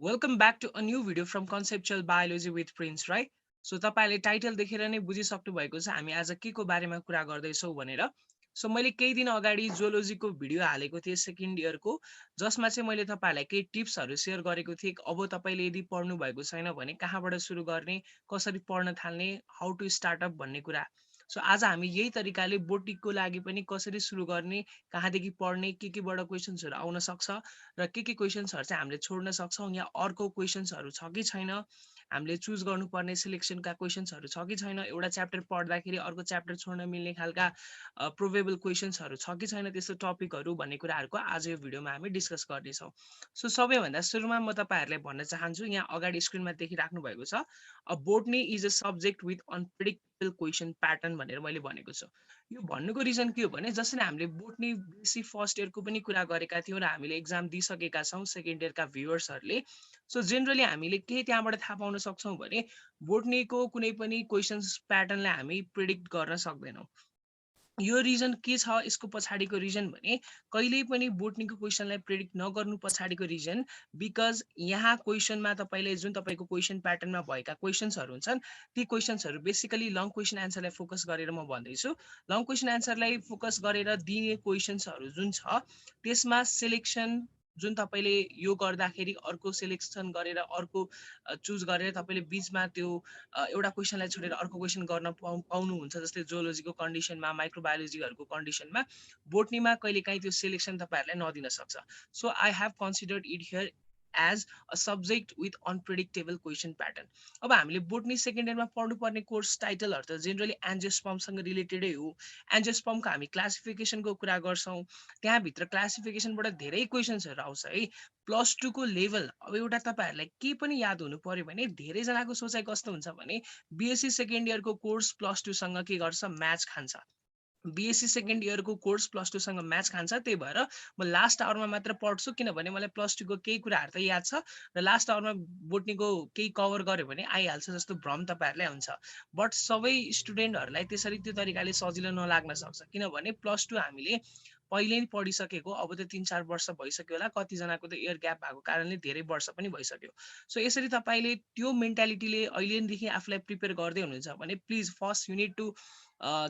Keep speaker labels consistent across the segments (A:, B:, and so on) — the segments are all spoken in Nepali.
A: Welcome back to a new video from Conceptual Biology with Prince, right? So तपाईले टाइटल देखेर नै बुझिसक्नु भएको छ हामी आज के को बारेमा कुरा गर्दैछौँ भनेर। सो मैले केही दिन अगाडि जुलोजीको भिडियो हालेको थिएँ सेकेन्ड इयरको, जसमा चाहिँ मैले तपाईहरुलाई केही टिप्सहरू शेयर गरेको थिएँ। अब तपाईले यदि पढ्नु भएको छैन भने कहाँबाट सुरु गर्ने, कसरी पढ्न थाल्ने, हाउ टु स्टार्ट अप भन्ने कुरा। सो आज हामी यही तरिकाले बोटिकको लागि पनि कसरी सुरु गर्ने, कहाँदेखि पढ्ने, केबाट क्वेशन्सहरू आउन सक्छ र के क्वेशन्सहरू चाहिँ हामीले छोड्न सक्छौँ, या अर्को क्वेशन्सहरू छ कि छैन, हामीले चुज गर्नुपर्ने सिलेक्सनका क्वेशन्सहरू छ कि छैन, एउटा च्याप्टर पढ्दाखेरि अर्को च्याप्टर छोड्न मिल्ने खालका प्रोबेबल क्वेशन्सहरू छ कि छैन, त्यस्तो टपिकहरू भन्ने कुराहरूको आज यो भिडियोमा हामी डिस्कस गर्नेछौँ। सो सबैभन्दा सुरुमा म तपाईहरुलाई भन्न चाहन्छु, यहाँ अगाडि स्क्रिनमा देखिराख्नु भएको छ, a botany is a subject with unpredictable question pattern भनेर मैले भनेको छु। यो भन्नुको रिजन के हो भने जसरी हामीले बोटनी B.Sc फर्स्ट इयरको पनि कुरा गरेका थियौँ र हामीले एक्जाम दिइसकेका छौँ सेकेन्ड इयरका भ्युअर्सहरूले। सो जेनरली हामीले के त्यहाँबाट थाहा पाउन सक्छौँ भने बोटनीको कुनै पनि क्वेशन्स प्याटर्नलाई हामी प्रिडिक्ट गर्न सक्दैनौँ। यो रिजन के छ यसको पछाडिको रिजन भने कहिल्यै पनि बोटनीको क्वेशनलाई प्रेडिक्ट नगर्नु पछाडिको रिजन बिकज यहाँ क्वेशनमा तपाईले जुन तपाईको क्वेशन प्याटर्नमा भएका क्वेशन्सहरू हुन्छन् ती क्वेशन्सहरू बेसिकली लङ क्वेशन एन्सरलाई फोकस गरेर म भन्दैछु। लङ क्वेशन एन्सरलाई फोकस गरेर दिने क्वेशन्सहरू जुन छ त्यसमा सिलेक्सन जुन तपाईले यो गर्दाखेरि अर्को सिलेक्सन गरेर अर्को चुज गरेर तपाईले बीचमा त्यो एउटा क्वेशनलाई छोडेर अर्को क्वेशन गर्न पाउनुहुन्छ। जस्तै जुलोजीको कन्डिसनमा, माइक्रोबायोलोजीहरूको कन्डिसनमा, बोटनीमा कहिलेकाहीँ त्यो सिलेक्सन तपाईहरुलाई नदिन सक्छ। So I have considered it here as a subject with unpredictable question pattern. अब हामीले बोटनी सेकेन्ड इयरमा पढ्नुपर्ने कोर्स टाइटलहरू त जेनरली एन्जियोस्पर्मसँग रिलेटेडै हो। एन्जियोस्पर्मको हामी क्लासिफिकेसनको कुरा गर्छौँ, त्यहाँभित्र क्लासिफिकेसनबाट धेरै क्वेशन्सहरू आउँछ है। +2 को लेभल अब एउटा तपाईहरुलाई के पनि याद हुनु पर्यो भने धेरैजनाको सोचाइ कस्तो हुन्छ भने B.Sc सेकेन्ड इयरको कोर्स +2 सँग के गर्छ, म्याच खान्छ। B.Sc सेकेन्ड इयरको कोर्स +2 सँग म्याच खान्छ, त्यही भएर म लास्ट आवरमा मात्र पढ्छु किनभने मलाई +2 को केही कुराहरू त याद छ र लास्ट आवरमा बोटनीको केही कभर गर्यो भने आइहाल्छ जस्तो भ्रम तपाईहरुलाई हुन्छ। बट सबै स्टुडेन्टहरूलाई त्यसरी त्यो तरिकाले सजिलो नलाग्न सक्छ किनभने +2 हामीले पहिले नै पढिसकेको, अब त 3-4 वर्ष भइसक्यो होला, कतिजनाको त इयर ग्याप भएको कारणले धेरै वर्ष पनि भइसक्यो। सो यसरी तपाईले त्यो मेन्टालिटीले अहिलेदेखि आफूलाई प्रिपेयर गर्दै हुनुहुन्छ भने please first you need to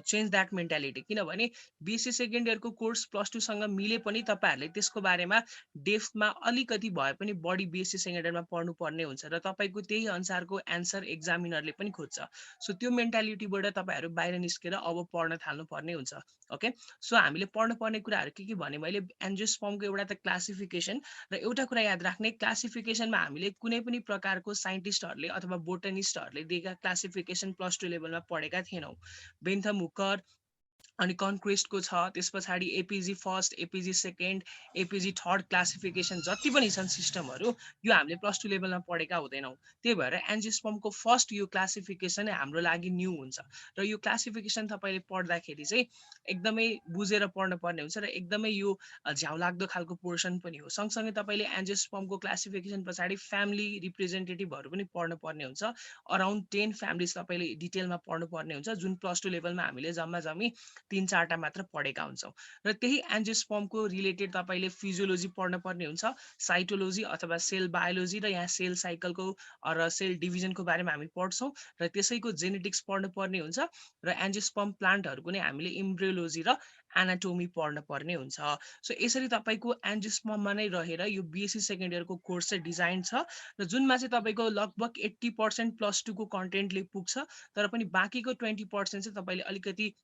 A: change that mentality. किनभने B.Sc सेकेन्ड इयरको कोर्स +2 सँग मिले पनि तपाईहरुले त्यसको बारेमा डेप्थमा अलिकति भए पनि बढी B.Sc सेकेन्ड इयरमा पढ्नुपर्ने हुन्छ र तपाईको त्यही अनुसारको एन्सर एक्जामिनरले पनि खोज्छ। सो त्यो मेन्टालिटीबाट तपाईहरु बाहिर निस्केर अब पढ्न थाल्नुपर्ने हुन्छ। ओके, सो हामीले पढ्नुपर्ने कुराहरू के भने मैले एन्जियोस्पर्मको एउटा त क्लासिफिकेसन र एउटा कुरा याद राख्ने, क्लासिफिकेसनमा हामीले कुनै पनि प्रकारको साइन्टिस्टहरूले अथवा बोटनिस्टहरूले दिएका क्लासिफिकेसन +2 लेभलमा पढेका थिएनौँ। बेन्थम हुकर अनि कन्क्वेस्टको छ, त्यस पछाडि APJ first, APJ second, APJ third classification जति पनि छन् सिस्टमहरू यो हामीले +2 लेभलमा पढेका हुँदैनौँ। त्यही भएर एन्जियोस्पर्मको फर्स्ट यो क्लासिफिकेसन हाम्रो लागि न्यू हुन्छ र यो क्लासिफिकेसन तपाईले पढ्दाखेरि चाहिँ एकदमै बुझेर पढ्नुपर्ने हुन्छ र एकदमै यो झ्याउलाग्दो खालको पोर्सन पनि हो। सँगसँगै तपाईले एन्जियोस्पर्मको क्लासिफिकेसन पछाडि फ्यामिली रिप्रेजेन्टेटिभहरू पनि पढ्नुपर्ने हुन्छ। अराउन्ड 10 फ्यामिलीज तपाईले डिटेलमा पढ्नुपर्ने हुन्छ जुन +2 लेभलमा हामीले जम्मा 3-4टा मात्र पढेका हुन्छौँ। र त्यही एन्जियोस्पर्मको रिलेटेड तपाईले फिजियोलोजी पढ्नुपर्ने हुन्छ, साइटोलोजी अथवा सेल बायोलोजी र यहाँ सेल साइकलको र सेल डिभिजनको बारेमा हामी पढ्छौँ र त्यसैको जेनेटिक्स पढ्नुपर्ने हुन्छ र एन्जियोस्पर्म प्लान्टहरूको नै हामीले इम्ब्रियोलोजी र एनाटोमी पढ्नुपर्ने हुन्छ। सो यसरी तपाईको एन्जियोस्पर्ममा नै रहेर यो B.Sc सेकेन्ड इयरको कोर्स चाहिँ डिजाइन छ र जुनमा चाहिँ तपाईको लगभग 80% +2 को कन्टेन्टले पुग्छ, तर पनि बाँकीको 20% चाहिँ तपाईले अलिकति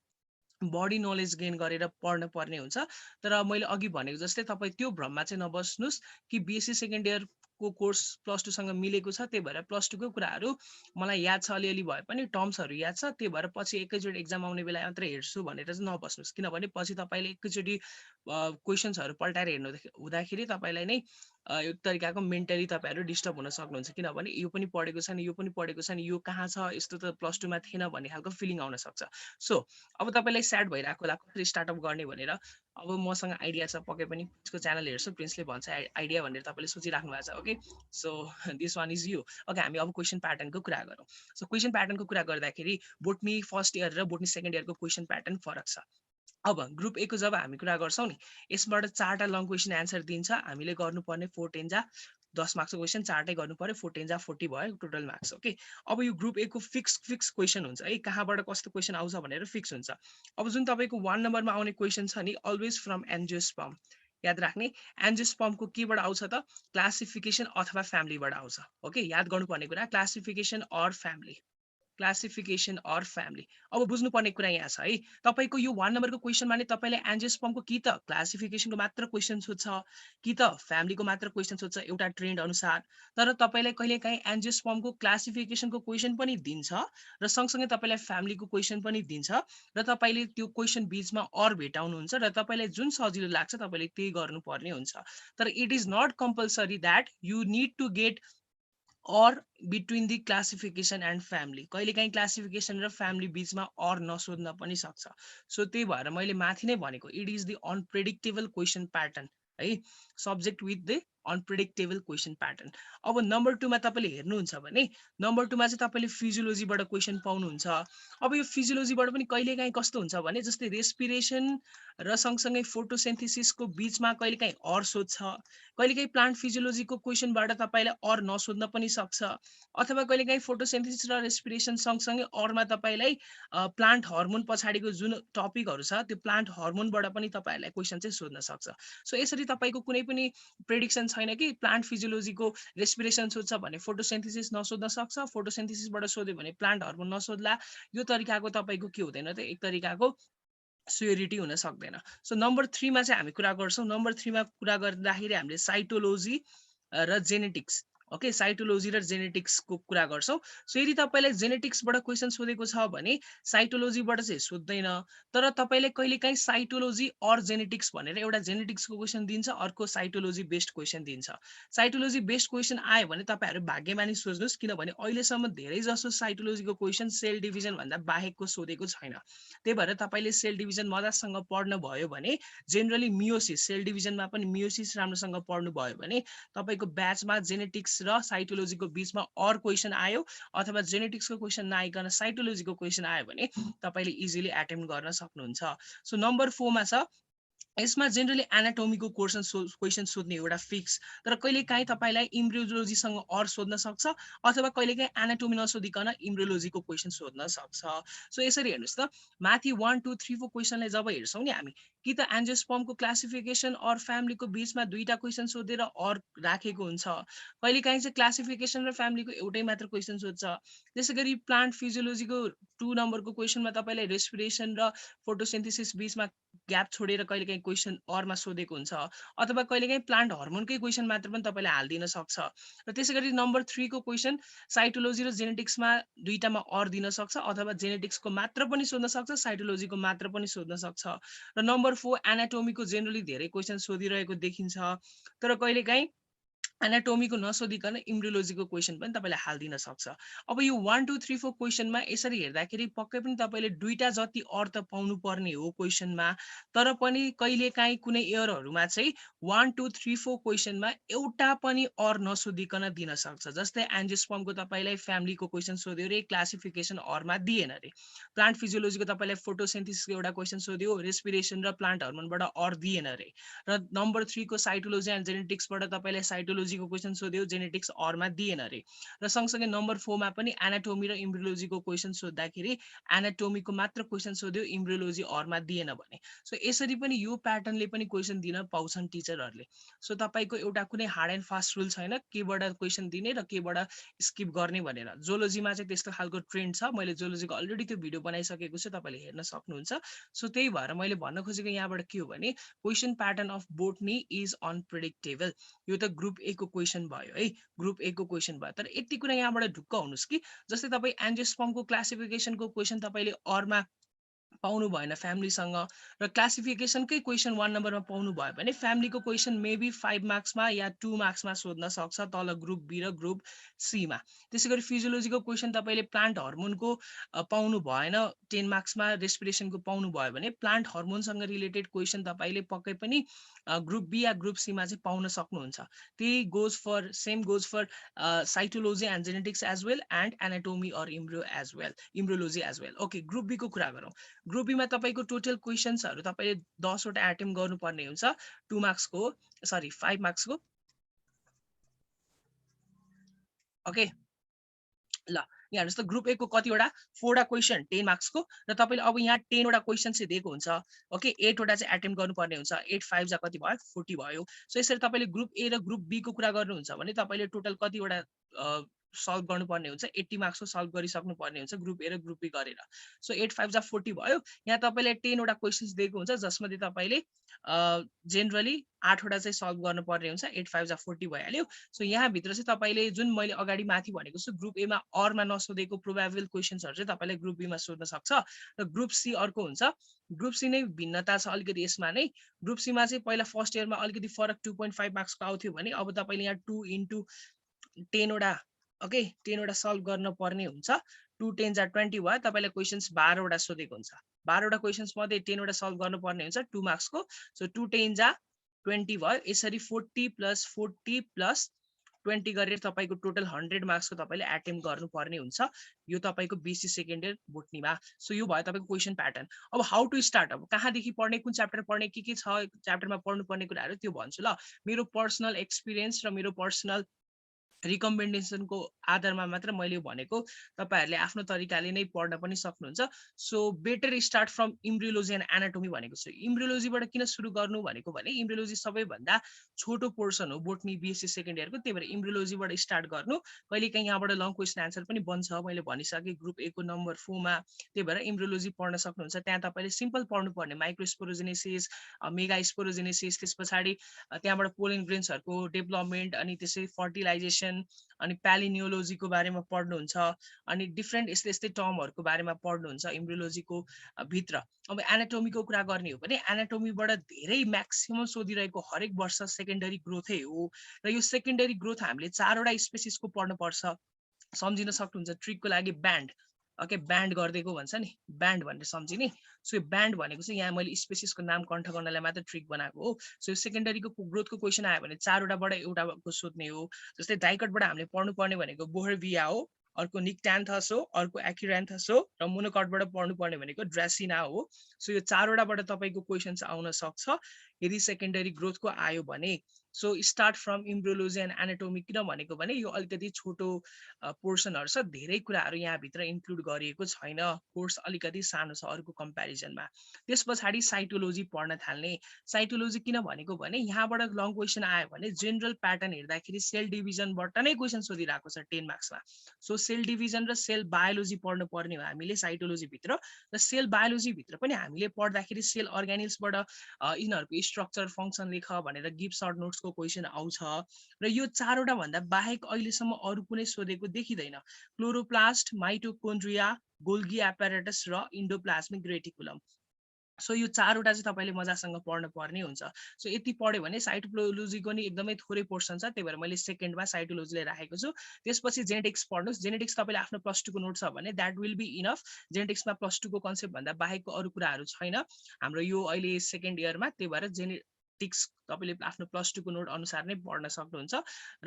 A: बडी नलेज गेन गरेर पढ्न पर्ने हुन्छ। तर मैले अघि भनेको जस्तै तपाईँ त्यो भ्रममा चाहिँ नबस्नुस् कि B.Sc सेकेन्ड इयरको कोर्स +2 सँग मिलेको छ, त्यही भएर +2 को कुराहरू मलाई याद छ अलिअलि भए पनि टर्म्सहरू याद छ, त्यही भएर पछि एकैचोटि एक्जाम आउने बेला मात्र हेर्छु भनेर चाहिँ नबस्नुस्। किनभने पछि तपाईले एकैचोटि क्वेशन्सहरू पल्टाएर हेर्नु हुँदाखेरि तपाईलाई नै एक तरिकाको मेन्टली तपाईहरु डिस्टर्ब हुन सक्नुहुन्छ। किनभने यो पनि पढेको छैन, यो पनि पढेको छैन, यो कहाँ छ, यस्तो त +2 मा थिएन भन्ने खालको फिलिङ आउन सक्छ। सो अब तपाईलाई स्याड भइरहेको होला कसरी स्टार्टअप गर्ने भनेर। अब मसँग आइडिया छ, पक्कै पनि प्रिन्सको च्यानल हेर्छु, प्रिन्सले भन्छ आइडिया भनेर तपाईले सोचिराख्नु भएको छ। Okay, so this one is you. Okay, हामी अब क्वेशन प्याटर्नको कुरा गरौँ। सो क्वेशन प्याटर्नको कुरा गर्दाखेरि बोटनी फर्स्ट इयर र बोटनी सेकेन्ड इयरको क्वेशन प्याटर्न फरक छ। अब ग्रुप A को जब हामी कुरा गर्छौँ नि, यसबाट 4टा लङ क्वेशन एन्सर दिन्छ, हामीले गर्नुपर्ने 4 10 जा 10 मार्क्सको क्वेसन 4टै गर्नु पर्यो 14 जा 40 भयो टोटल मार्क्स ओके। अब यो ग्रुप ए को फिक्स क्वेसन हुन्छ है, कहाँबाट कस्तो क्वेसन आउँछ भनेर फिक्स हुन्छ। अब जुन तपाईँको 1 नम्बरमा आउने क्वेसन छ नि अलवेज फ्रम एन्जियोस्पर्म, याद राख्ने एन्जियोस्पर्मको केबाट आउँछ त क्लासिफिकेसन अथवा फ्यामिलीबाट आउँछ ओके। याद गर्नुपर्ने कुरा classification or family, classification or family. अब बुझ्नुपर्ने कुरा यहाँ छ है, तपाईँको यो 1 नम्बरको क्वेसनमा नि तपाईँले एन्जियोस्पर्मको कि त क्लासिफिकेसनको मात्र क्वेसन सोध्छ कि त फ्यामिलीको मात्र क्वेसन सोध्छ एउटा ट्रेन्ड अनुसार। तर तपाईँलाई कहिलेकाहीँ एन्जियोस्पर्मको क्लासिफिकेसनको क्वेसन पनि दिन्छ र सँगसँगै तपाईँलाई फ्यामिलीको क्वेसन पनि दिन्छ र तपाईँले त्यो क्वेसन बिचमा अर भेटाउनुहुन्छ र तपाईँलाई जुन सजिलो लाग्छ तपाईँले त्यही गर्नुपर्ने हुन्छ। तर it is not compulsory that you need to get or between the classification and family। कहिलेकाहीँ क्लासिफिकेसन र फ्यामिली बिचमा और नसोध्न पनि सक्छ। सो त्यही भएर मैले माथि नै भनेको it is the unpredictable question pattern है, subject with the unpredictable question pattern. अब नम्बर 2 मा तपाईँले हेर्नुहुन्छ भने नम्बर 2 मा चाहिँ तपाईँले फिजियोलोजीबाट क्वेसन पाउनुहुन्छ। अब यो फिजियोलोजीबाट पनि कहिलेकाहीँ कस्तो हुन्छ भने जस्तै रेस्पिरेसन र सँगसँगै फोटोसिन्थेसिसको बिचमा कहिलेकाहीँ और सोध्छ, कहिलेकाहीँ प्लान्ट फिजियोलोजीको क्वेसनबाट तपाईँलाई और नसोध्न पनि सक्छ, अथवा कहिलेकाहीँ फोटोसिन्थेसिस र रेस्पिरेसन सँगसँगै अरमा तपाईँलाई प्लान्ट हर्मोन पछाडिको जुन टपिकहरू छ त्यो प्लान्ट हर्मोनबाट पनि तपाईँहरूलाई क्वेसन चाहिँ सोध्न सक्छ। सो यसरी तपाईँको कुनै पनि प्रेडिक्सन छैन कि प्लान्ट फिजियोलोजीको रेस्पिरेसन सोध्छ भने फोटोसिन्थेसिस नसोध्न सक्छ, फोटोसिन्थेसिसबाट सोध्यो भने प्लान्ट हर्मोन नसोध्ला। यो तरिकाको तपाईँको के हुँदैन त एक तरिकाको स्योरिटी हुन सक्दैन। सो नम्बर 3 मा चाहिँ हामी कुरा गर्छौँ। नम्बर 3 मा कुरा गर्दाखेरि हामीले साइटोलोजी र जेनेटिक्स ओके, साइटोलोजी र जेनेटिक्सको कुरा गर्छौँ। सो यदि तपाईँलाई जेनेटिक्सबाट क्वेसन सोधेको छ भने साइटोलोजीबाट चाहिँ सोध्दैन, तर तपाईँले कहिलेकाहीँ साइटोलोजी अर जेनेटिक्स भनेर एउटा जेनेटिक्सको क्वेसन दिन्छ, अर्को साइटोलोजी बेस्ड क्वेसन दिन्छ। साइटोलोजी बेस्ड क्वेसन आयो भने तपाईँहरू भाग्यमानी सोच्नुहोस्, किनभने अहिलेसम्म धेरै जसो साइटोलोजीको क्वेसन सेल डिभिजन भन्दा बाहेकको सोधेको छैन। त्यही भएर तपाईँले सेल डिभिजन मजासँग पढ्नु भयो भने जेनरली मियोसिस सेल डिभिजनमा पनि मियोसिस राम्रोसँग पढ्नु भयो भने तपाईँको ब्याचमा जेनेटिक्स र साइटोलोजीको बिचमा अर क्वेसन आयो अथवा जेनेटिक्सको क्वेसन नआइकन साइटोलोजीको क्वेसन आयो भने तपाईँले इजिली एटेम्प्ट गर्न सक्नुहुन्छ। सो नम्बर 4 मा छ यसमा जेनरली एनाटोमीको क्वेसन सोध्ने एउटा फिक्स, तर कहिलेकाहीँ तपाईँलाई इम्ब्रियोलोजीसँग अर सोध्न सक्छ अथवा कहिलेकाहीँ एनाटोमी नसोधिकन इम्ब्रियोलोजीको क्वेसन सोध्न सक्छ। सो यसरी हेर्नुहोस् त माथि 1 2 3 4 क्वेसनलाई जब हेर्छौँ नि हामी कि त एन्जियोस्पर्मको क्लासिफिकेसन अर फ्यामिलीको बिचमा दुईटा क्वेसन सोधेर अर राखेको हुन्छ, कहिलेकाहीँ चाहिँ क्लासिफिकेसन र फ्यामिलीको एउटै मात्र क्वेसन सोध्छ। त्यसै गरी प्लान्ट फिजियोलोजीको 2 नम्बरको क्वेसनमा तपाईँलाई रेस्पिरेसन र फोटोसिन्थेसिस बिचमा ग्याप छोडेर कहिलेकाहीँ क्वेसन अरमा सोधेको हुन्छ, अथवा कहिलेकाहीँ प्लान्ट हर्मोनकै क्वेसन मात्र पनि तपाईँले हालिदिन सक्छ। र त्यसै गरी नम्बर 3 को क्वेसन साइटोलोजी र जेनेटिक्समा दुईटामा अर दिन सक्छ, अथवा जेनेटिक्सको मात्र पनि सोध्न सक्छ, साइटोलोजीको मात्र पनि सोध्न सक्छ। र नम्बर 4 एनाटोमीको जेनरली धेरै क्वेसन सोधिरहेको देखिन्छ, तर कहिलेकाहीँ एनाटोमीको नसोधिकन इम्ब्रियोलोजीको क्वेसन पनि तपाईँले हालिदिन सक्छ। अब यो 1 2 3 4 क्वेसनमा यसरी हेर्दाखेरि पक्कै पनि तपाईँले दुईटा जति अर्थ पाउनु पर्ने हो क्वेसनमा, तर पनि कहिलेकाहीँ कुनै इयरहरूमा चाहिँ 1 2 3 4 क्वेसनमा एउटा पनि अर नसोधिकन दिन सक्छ। जस्तै एन्जियोस्पर्मको तपाईँलाई फ्यामिलीको क्वेसन सोध्यो रे, क्लासिफिकेसन अरमा दिएन रे। प्लान्ट फिजियोलोजीको तपाईँलाई फोटोसिन्थेसिसको एउटा क्वेसन सोध्यो, रेस्पिरेसन र प्लान्ट हर्मोनबाट अर दिएन रे। र नम्बर 3 को साइटोलोजी एन्ड जेनेटिक्सबाट तपाईँलाई साइटोलोजीको क्वेसन सोध्यो, जेनेटिक्स अरमा दिएन रे। र सँगसँगै नम्बर 4 मा पनि एनाटोमी र इम्ब्रियोलोजीको क्वेसन सोद्धाखेरि एनाटोमीको मात्र क्वेसन सोध्यो, इम्ब्रियोलोजी अरमा दिएन भने। सो यसरी पनि यो प्याटर्नले पनि क्वेसन दिन पाउँछन् टिचरहरूले। सो तपाईँको एउटा कुनै हार्ड एन्ड फास्ट रुल छैन केबाट क्वेसन दिने र केबाट स्किप गर्ने भनेर। जोलोजीमा चाहिँ त्यस्तो खालको ट्रेन्ड छ, मैले जोलोजीको अलरेडी त्यो भिडियो बनाइसकेको छु, तपाईँले हेर्न सक्नुहुन्छ। सो त्यही भएर मैले भन्न खोजेको यहाँबाट के हो भने question pattern of botany is unpredictable. यो त ग्रुप ए को क्वेसन भयो है, ग्रुप ए को क्वेसन भयो। तर यति कुरा यहाँबाट ढुक्क हुनुहोस् कि जस्तै तपाईँ एन्जियोस्पर्मको क्लासिफिकेसनको क्वेसन तपाईँले अरमा पाउनु भएन फ्यामिलीसँग, र क्लासिफिकेसनकै क्वेसन 1 नम्बरमा पाउनु भयो भने फ्यामिलीको क्वेसन मेबी 5 मार्क्समा या 2 मार्क्समा सोध्न सक्छ तल ग्रुप बी र ग्रुप सीमा। त्यसै गरी फिजियोलोजीको क्वेसन तपाईँले प्लान्ट हर्मोनको पाउनु भएन 10 मार्क्समा, रेस्पिरेसनको पाउनु भयो भने प्लान्ट हर्मोनसँग रिलेटेड क्वेसन तपाईँले पक्कै पनि ग्रुप बी या ग्रुप सीमा चाहिँ पाउन सक्नुहुन्छ। त्यही same goes for cytology and genetics as well and anatomy or embryology as well. Okay, group B को कुरा गरौँ। ग्रुप बीमा तपाईँको टोटल क्वेसन्सहरू तपाईँले 10 वटा एटेम्प्ट गर्नुपर्ने हुन्छ, 2 मार्क्सको 5 मार्क्सको। ओके ल यहाँ हेर्नुहोस् त ग्रुप ए को कतिवटा 4 वटा क्वेसन 10 मार्क्स को र तपाईले अब यहाँ 10 वटा क्वेसन चाहिँ दिएको हुन्छ ओके 8 वटा चाहिँ अटेम्प्ट गर्नुपर्ने हुन्छ 8 5 जा कति भयो 40 भयो सो यसरी तपाईले ग्रुप ए र ग्रुप बी को कुरा गर्नुहुन्छ भने तपाईले टोटल कतिवटा सल्भ गर्नुपर्ने हुन्छ 80 मार्क्स को सल्भ गरिसक्नु पर्ने हुन्छ ग्रुप ए र ग्रुप बी गरेर सो 8 5 जा 40 भयो यहाँ तपाईले 10 वटा क्वेशन्स दिएको हुन्छ जसमध्ये तपाईले जेनरली 8 वटा चाहिँ सल्भ गर्नुपर्ने हुन्छ 8 5 जा 40 भइहाल्यो सो यहाँ भित्र चाहिँ तपाईले जुन मैले अगाडि माथि भनेको छु ग्रुप ए मा अरमा नसोधेको प्रोबेबल क्वेशन्सहरु चाहिँ तपाईले ग्रुप बी मा सोध्न सक्छ र ग्रुप सी अर्को हुन्छ ग्रुप सी नै भिन्नता छ अलिकति यसमा नै ग्रुप सी मा चाहिँ पहिला फर्स्ट इयरमा अलिकति फरक 2.5 मार्क्स को आउँथ्यो भने अब तपाईले यहाँ 2 इन्टु 10 वटा ओके 10 वटा सल्भ गर्न पर्ने हुन्छ 2 10 जा 20 भयो तपाईलाई क्वेशन्स 12 वटा सोधेको हुन्छ 12 वटा क्वेशन्स मध्ये 10 वटा सल्भ गर्नु पर्ने हुन्छ 2 मार्क्स को सो 2 10 जा 20 भयो यसरी 40 प्लस 20 गरेर तपाईको टोटल 100 मार्क्स को तपाईले अटेम्प्ट गर्नुपर्ने हुन्छ यो तपाईको बीएससी सेकेन्ड इयर बोटनीमा सो यो भयो तपाईको क्वेशन प्याटर्न अब हाउ टु स्टार्ट अब कहाँदेखि पढ्ने कुन च्याप्टर पढ्ने के छ च्याप्टरमा पढ्नु पर्ने कुराहरु त्यो भन्छु ल मेरो पर्सनल एक्सपिरियन्स र मेरो पर्सनल रिकमेन्डेसन को आधारमा मात्र मैले भनेको तपाईहरुले आफ्नो तरिकाले नै पढ्न पनि सक्नुहुन्छ so better start from embryology and anatomy भनेको छु इम्ब्रियोलोजीबाट किन सुरु गर्नु भनेको भने इम्ब्रियोलोजी सबैभन्दा छोटो पोर्सन हो बोटनी बीएससी सेकेन्ड इयरको त्यही भएर इम्ब्रियोलोजीबाट स्टार्ट गर्नु कहिलेकाहीँ यहाँबाट लङ क्वेशन आन्सर पनि बन्छ मैले भनिसके ग्रुप ए को नम्बर 4 मा त्यही भएर इम्ब्रियोलोजी पढ्न सक्नुहुन्छ त्यहाँ तपाईले सिम्पल पढ्नु पर्ने माइक्रोस्पोरोजेनेसिस मेगास्पोरोजेनेसिस त्यसपछि त्यहाँबाट पोलन ग्रेन्सहरुको डेभलपमेन्ट अनि त्यसै फर्टिलाइजेसन अनि प्यालिनियोलोजी को बारेमा पढ्नुहुन्छ अनि डिफरेन्ट यस्तै यस्तै टर्महरुको बारेमा पढ्नुहुन्छ इम्ब्रियोलोजी को भित्र अब एनाटोमी को कुरा गर्ने हो भने एनाटोमीबाट धेरै म्याक्सिमम सोधिरहेको हरेक वर्ष सेकेन्डरी ग्रोथै हो र यो सेकेन्डरी ग्रोथ हामीले 4 वटा स्पेसिस को पढ्नु पर्छ सम्झिन सक्नुहुन्छ ट्रिक को लागि ब्यान्ड ओके ब्यान्ड गर्देको भन्छ नि ब्यान्ड भनेर सम्झिने सो यो ब्यान्ड भनेको चाहिँ यहाँ मैले स्पेसिस को नाम कन्ठ गर्नलाई मात्र ट्रिक बनाएको हो सो सेकेन्डरी को ग्रोथ को क्वेशन आयो भने 4 वटाबाट एउटा को सोध्ने हो जस्तै डाइकटबाट हामीले पढ्नु पर्ने भनेको बोहरभिया हो अर्को निक्ट्यान्थस हो अर्को एक्युरान्थस हो र मोनोकटबाट पढ्नु पर्ने भनेको ड्रेसिना हो सो यो 4 वटाबाट तपाईको क्वेशन्स आउन सक्छ यदि सेकेन्डरी ग्रोथ को आयो भने so start from embryology and anatomy किन भनेको भने यो अलिकति छोटो पोर्सनहरु छ धेरै कुराहरु यहाँ भित्र इन्क्लुड गरिएको छैन कोर्स अलिकति सानो छ अरुको कम्प्यारिजनमा त्यसपछि साइटोलोजी पढ्न थाल्ने साइटोलोजी किन भनेको भने यहाँबाट लङ क्वेशन आयो भने जनरल प्याटर्न हेर्दाखेरि सेल डिभिजनबाट नै क्वेशन सोधिरहेको छ 10 मार्क्समा सो सेल डिभिजन र सेल बायोलोजी पढ्नु पर्ने हो हामीले साइटोलोजी भित्र र सेल बायोलोजी भित्र पनि हामीले पढ्दाखेरि सेल अर्गानिल्सबाट यिनीहरुको स्ट्रक्चर फंक्सन लेख भनेर गिभ सर्ट नोट्स को क्वेशन आउँछ र यो 4 वटा भन्दा बाहेक अहिलेसम्म अरु कुनै सोधेको देखिदैन क्लोरोप्लास्ट माइटोकोन्ड्रिया गोल्गी एपारेटस र इन्डोप्लाज्मिक रेटिकुलम सो यो 4 वटा चाहिँ तपाईले मजासँग पढ्न पर्ने हुन्छ सो यति पढ्यो भने साइटोलोजी को नि एकदमै थोरै पोर्सन छ त्यही भएर मैले सेकेन्डमा साइटोलोजीले राखेको छु त्यसपछि जेनेटिक्स पढ्नुस् जेनेटिक्स तपाईले आफ्नो प्लस 2 को नोट छ भने दैट विल बी इनफ जेनेटिक्समा प्लस 2 को कन्सेप्ट भन्दा बाहेकको अरु कुराहरु छैन हाम्रो यो अहिले सेकेन्ड इयरमा त्यही भएर जेनेटिक्स तपाईले आफ्नो प्लस 2 को नोट अनुसार नै पढ्न सक्नुहुन्छ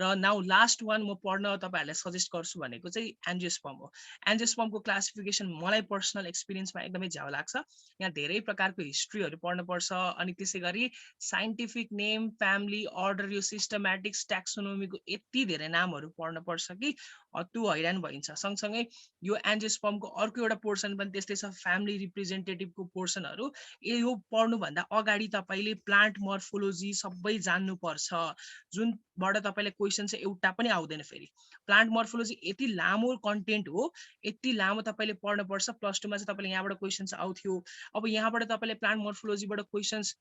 A: र नाउ लास्ट वान म पढ्न तपाईहरुलाई सजेस्ट गर्छु भनेको चाहिँ एन्जियोस्पर्म हो एन्जियोस्पर्मको क्लासिफिकेसन मलाई पर्सनल एक्सपिरियन्समा एकदमै झ्याउ लाग्छ यहाँ धेरै प्रकारको हिस्ट्रीहरु पढ्न पर्छ अनि त्यसैगरी साइन्टिफिक नेम फ्यामिली अर्डर यो सिस्टमैटिक्स टैक्सोनोमीको यति धेरै नामहरु पढ्न पर्छ कि अतु हैरान भइन्छ सँगसँगै यो एन्जियोस्पर्मको अर्को एउटा पोर्सन पनि त्यस्तै छ फ्यामिली रिप्रेजेन्टेटिभको पोर्सनहरु यो पढ्नु भन्दा अगाडि तपाईले प्लान्ट मर्फोलोजी सबै जान्नु पर्छ जुनबाट तपाईलाई क्वेशन चाहिँ एउटा पनि आउँदैन फेरि प्लान्ट मर्फोलोजी यति लामो कन्टेन्ट हो यति लामो तपाईले पढ्न पर्छ प्लस 2 मा चाहिँ तपाईले यहाँबाट क्वेशन्स आउँथ्यो अब यहाँबाट तपाईले प्लान्ट मर्फोलोजीबाट क्वेशन्स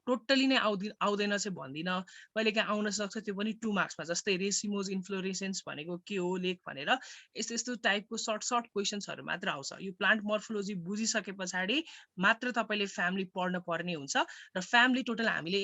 A: टोटली नै आउँदैन चाहिँ भन्दिन कहिले काहीँ आउन सक्छ त्यो पनि 2 मार्क्समा जस्तै रेसिमोज इन्फ्लोरेसेन्स भनेको के हो लेख भनेर यस्तो यस्तो टाइपको सर्ट क्वेशन्सहरु मात्र आउँछ यो प्लान्ट मर्फोलोजी बुझिसकेपछि मात्र तपाईले फ्यामिली पढ्न पर्ने हुन्छ र फ्यामिली टोटल हामीले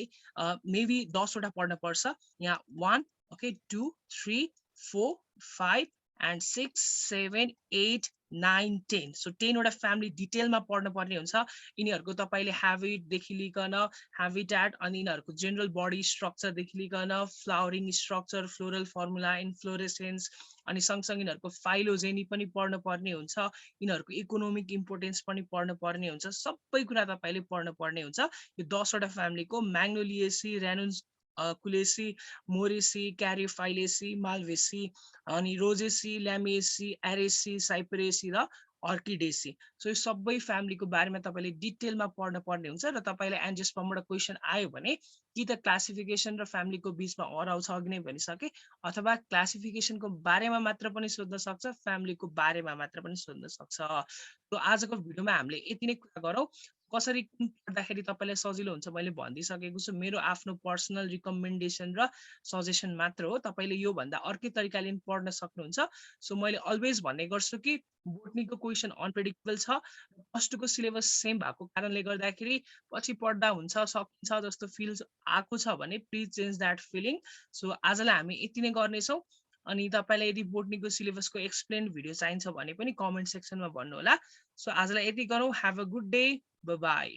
A: मेबी 10 वटा पढ्न पर्छ यहाँ 1 ओके 2 3 4 5 and 6 7 8 9 10 so 10 वटा फ्यामिली डिटेलमा पढ्न पर्ने हुन्छ यिनीहरुको तपाईले ह्याबिट देखि लिकन ह्याबिट्याट अनि यिनीहरुको जनरल बडी स्ट्रक्चर देखि लिकन फ्लावरिङ स्ट्रक्चर फ्लोरल फर्मुला इन्फ्लोरेसेन्स अनि सँगसँगै यिनीहरुको फाइलोजेनी पनि पढ्न पर्ने हुन्छ यिनीहरुको इकोनोमिक इम्पोर्टेन्स पनि पढ्न पर्ने हुन्छ सबै कुरा तपाईले पढ्न पर्ने हुन्छ यो 10 वटा फ्यामिलीको म्याग्नोलिएसी रेनुन्स कुलेसी, मोरेसी, क्यारियोफाइलेसी, माल्भेसी, अनि रोजेसी, ल्यामिएसी, एरेसी, साइपरेसी र अर्किडेसी। सो यो सबै फ्यामिलीको बारेमा तपाईँले डिटेलमा पढ्न पर्ने हुन्छ र तपाईँलाई एन्जियोस्पर्मबाट क्वेसन आयो भने कि त क्लासिफिकेसन र फ्यामिलीको बिचमा अराउँछ, अघि नै भनिसके, अथवा क्लासिफिकेसनको बारेमा मात्र पनि सोध्न सक्छ, फ्यामिलीको बारेमा मात्र पनि सोध्न सक्छ। सो आजको भिडियोमा हामीले यति नै कुरा गरौँ। कसरी कुन पढ्दाखेरि तपाईँलाई सजिलो हुन्छ मैले भनिदिइसकेको छु। मेरो आफ्नो पर्सनल रिकमेन्डेसन र सजेसन मात्र हो। तपाईँले योभन्दा अर्कै तरिकाले पनि पढ्न सक्नुहुन्छ। सो मैले अलवेज भन्ने गर्छु कि बोटनीको क्वेसन अनप्रेडिक्टेबल छ। प्लस टूको सिलेबस सेम भएको कारणले गर्दाखेरि पछि पढ्दा हुन्छ, सकिन्छ जस्तो फिल आएको छ भने please change that feeling. So आजलाई हामी यति नै गर्नेछौँ। अनि तपाईँलाई यदि बोटनीको सिलेबसको एक्सप्लेन भिडियो चाहिन्छ भने पनि कमेन्ट सेक्सनमा भन्नुहोला। सो आजलाई यति गरौँ। Have a good day. By by.